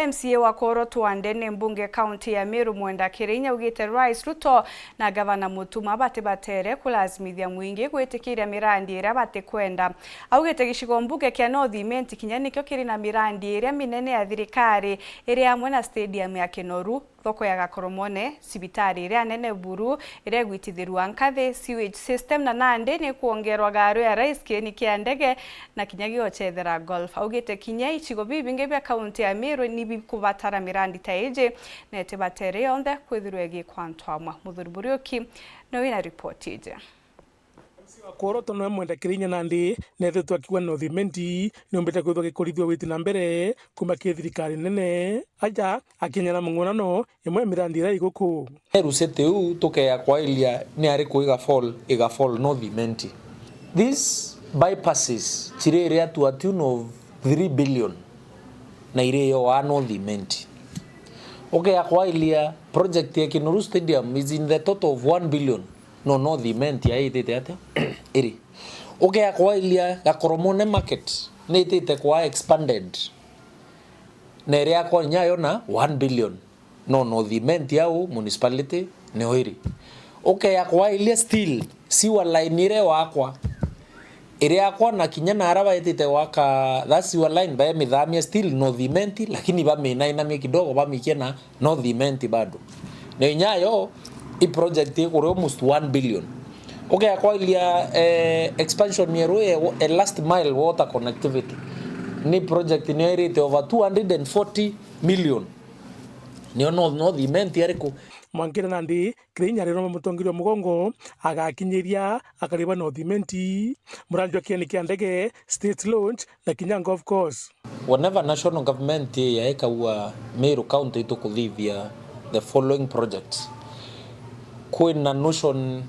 MCA wa Koro Twandene mbunge kaunti ya Meru Mwenda Kirinya ugite Rais Ruto na gavana Mutuma batere kulazimithia mwingi gwitikiria mirandi ira batikwenda. Augite gicigo mbunge kia North Imenti kinya nikyo kiri na mirandi ira minene ya thirikari iri hamwe na stadium ya Kinoru, thoko ya Gakoromone, sibitari ira nene Buru ira gwitithirwa nkathi, sewage system na nandi ni kuongerwa garo ya rais kieni kia ndege na kinya giochethera golf. Augite kinya ichigo bibinge bya kaunti ya Meru ni bikubatara mirandi taije na etibatere yonde kwithirwe gikwantwamwa. Muthuri Burioki no ina report ije. Koro tono Mwenda Kirinya nandi nethetwa kiwa North Imenti niombete kwithwa gikurithio witi na mbere kuma ki thirikari nene aja akinyana mung'onano imwe mirandi ira iguku rusete tuke Kwarîria ni ari kuiga fall North Imenti. These bypasses chirere to a tune of 3 billion na ireyo wa North Imenti. Kwarîria project ya Kinoru Stadium is in the total of 1 billion. No North Imenti aitete ate iri. Kwarîria Gakoromone market ni itete kwa expanded. Nerea kwa nyayo na 1 billion. No North Imenti au municipality ni oiri. Kwarîria still siwa line ire wakwa. Ire akwa na kinya na araba itete waka that's your line by mithamia still North Imenti lakini bamenaina mie kidogo bamikia na North Imenti bado. Na nyayo i project iko almost 1 billion. Kwarîria expansion Meru a last mile water connectivity. Ni project ni rate over 240 million. Ni North Imenti ariko Mwankira nandi Kirinya rero mutongirio mugongo agakinyiria akariba North Imenti muranjwa kieni kia ndege state launch na kinya golf course. Whenever national government yaeka wa Meru county to kuthithia the following projects. Kwina notion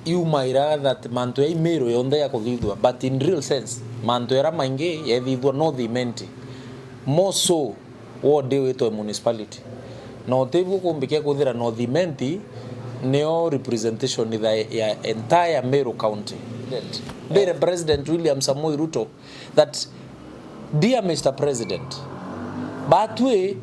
yumaira that manto ya Meru yonde ya kuthithwa, but in real sense manto era maingi ya thithwa North Imenti more so ward wetu municipality. No tevu kumbikia kuthira North Imenti neo representation ya entire Meru county. Dear President William Samoei Ruto, that dear Mr. President, batwe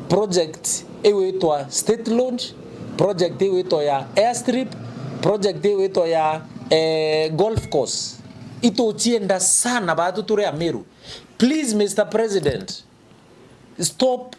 project eweitwa state launch, project eweitwa ya airstrip, project eweitwa ya golf course. Ito chienda sana batu ture ya Meru. Please Mr. President, stop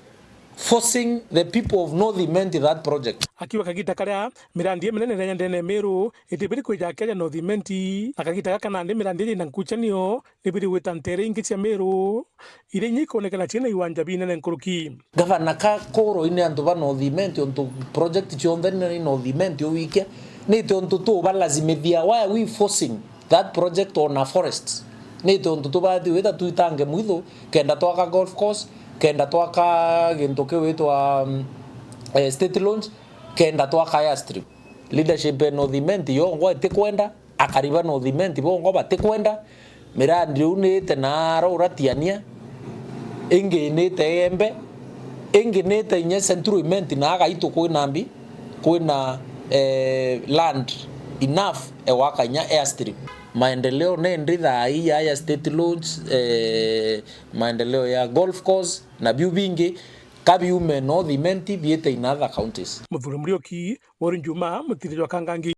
forcing the people of North Imenti that project. Akiwa kagita karia mirandi minene ya ndene Meru itibiri kuja kenya North Imenti akagita kana ndi mirandi na nkuchanio ibiri wetantere ingi cia Meru ire nyiko nekana china iwanja binene nkuruki. Gavana ka Koro ine antu ba North Imenti onto project chionde ni North Imenti owikia ni to onto to balazimithia. Why are we forcing that project on a forest? Ni to onto to ba weta tuitange mwitho kenda twaka golf course kenda twaka gintoke wetwa state launch kenda twaka airstrip. Leadership North Imenti yongo etikwenda akariba North Imenti bongo batikwenda mirandi unete na roratiania inge nete embe inge nete nya Central Imenti na agaito kwinambi kwina land enough ewaka nya airstrip. Maendeleo nendi thai ya state launch maendeleo ya golf course na biu bingi kabiume North Imenti biete in other counties. Muthuri Burioki worinjuma mutithirwa kangangi.